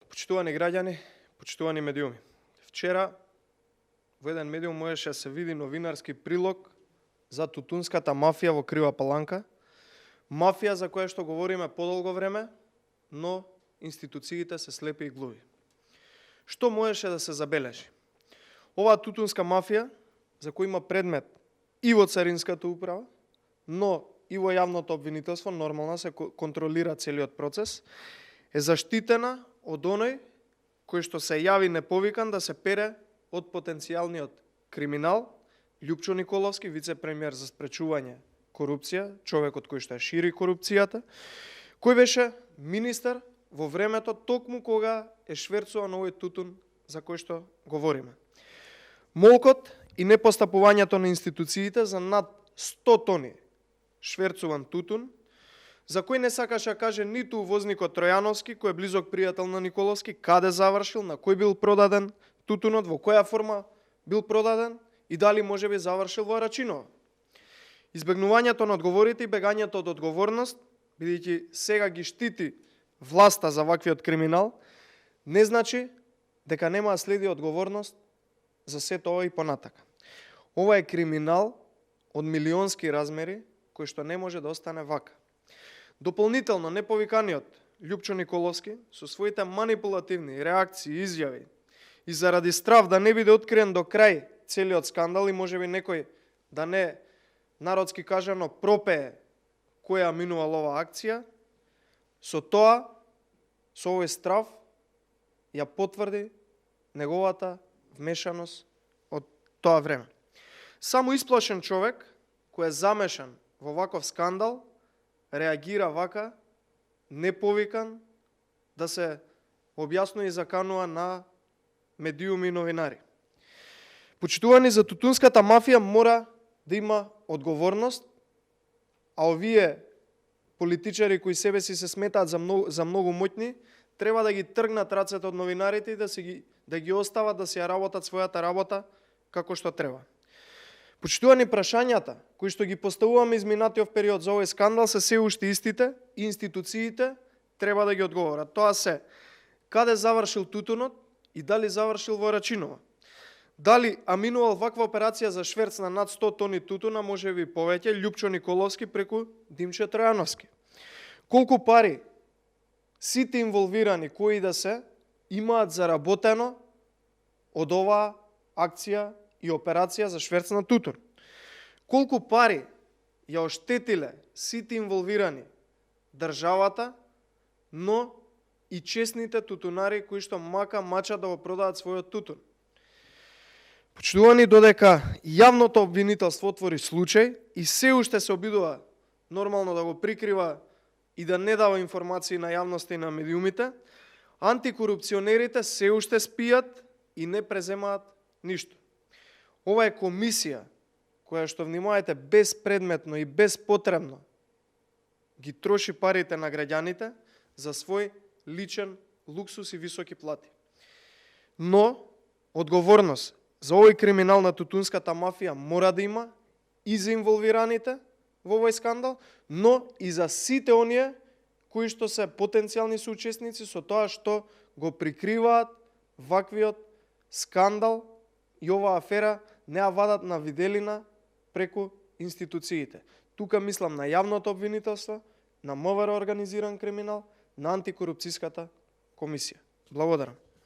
Почитувани граѓани, почитувани медиуми. Вчера во еден медиум можеше да се види новинарски прилог за тутунската мафија во Крива Паланка. Мафија за која што говориме подолго време, но институциите се слепи и глуви. Што можеше да се забележи? Оваа тутунска мафија, за која има предмет и во царинската управа, но и во јавното обвинителство, нормално се контролира целиот процес, е заштитена од оној кој што се јави неповикан да се пере од потенцијалниот криминал, Љупчо Николовски, вице-премиер за спречување корупција, човекот кој што ја шири корупцијата, кој беше министар во времето токму кога е шверцуван овој тутун за кој што говориме. Молкот и непостапувањето на институциите за над 100 тони шверцуван тутун, за кој не сакаше да каже ниту увозникот Тројановски, кој е близок пријател на Николовски, каде завршил, на кој бил продаден тутунот, во која форма бил продаден и дали можеби завршил во Рачиново. Избегнувањето на одговорите и бегањето од одговорност, бидејќи сега ги штити власта за ваквиот криминал, не значи дека нема да следи одговорност за сето ова и понатака. Ова е криминал од милионски размери, кој што не може да остане вака. Дополнително, неповиканиот Љупчо Николовски, со своите манипулативни реакции и изјави, и заради страв да не биде откриен до крај целиот скандал и можеби некој да не, народски кажано, пропее која минувала оваа акција, со тоа, со овој страв, ја потврди неговата вмешаност од тоа време. Само исплашен човек, кој е замешан во ваков скандал, реагира вака, неповикан, да се објаснува и заканува на медиуми и новинари. Почитувани, за тутунската мафија мора да има одговорност, а овие политичари кои себе си се сметаат за многу моќни, треба да ги тргнат рацете од новинарите и да ги остават да си ја работат својата работа како што треба. Почитувани, прашањата кои што ги поставуваме изминатиот период за овој скандал се уште истите и институциите треба да ги одговорат. Тоа се каде завршил тутунот и дали завршил во Рачиново. Дали аминувал ваква операција за шверц на над 100 тони тутуна, може би повеќе, Љупчо Николовски преку Димче Тројановски. Колку пари сите инволвирани кои да се имаат заработено од оваа акција и операција за шверц на тутун. Колку пари ја оштетиле сите инволвирани државата, но и честните тутунари кои што мачат да го продадат својот тутун. Почитувани, додека јавното обвинителство отвори случај и се уште се обидува нормално да го прикрива и да не дава информации на јавноста и на медиумите, антикорупционерите се уште спијат и не преземаат ништо. Ова е комисија која што, внимавајте, безпредметно и безпотребно ги троши парите на граѓаните за свој личен луксус и високи плати. Но одговорност за овој криминал на тутунската мафија мора да има и за инволвираните во овој скандал, но и за сите оние кои што се потенцијални соучесници со тоа што го прикриваат ваквиот скандал и оваа афера не ја вадат на виделина преку институциите. Тука мислам на јавното обвинителство, на МВР организиран криминал, на антикорупцијската комисија. Благодарам.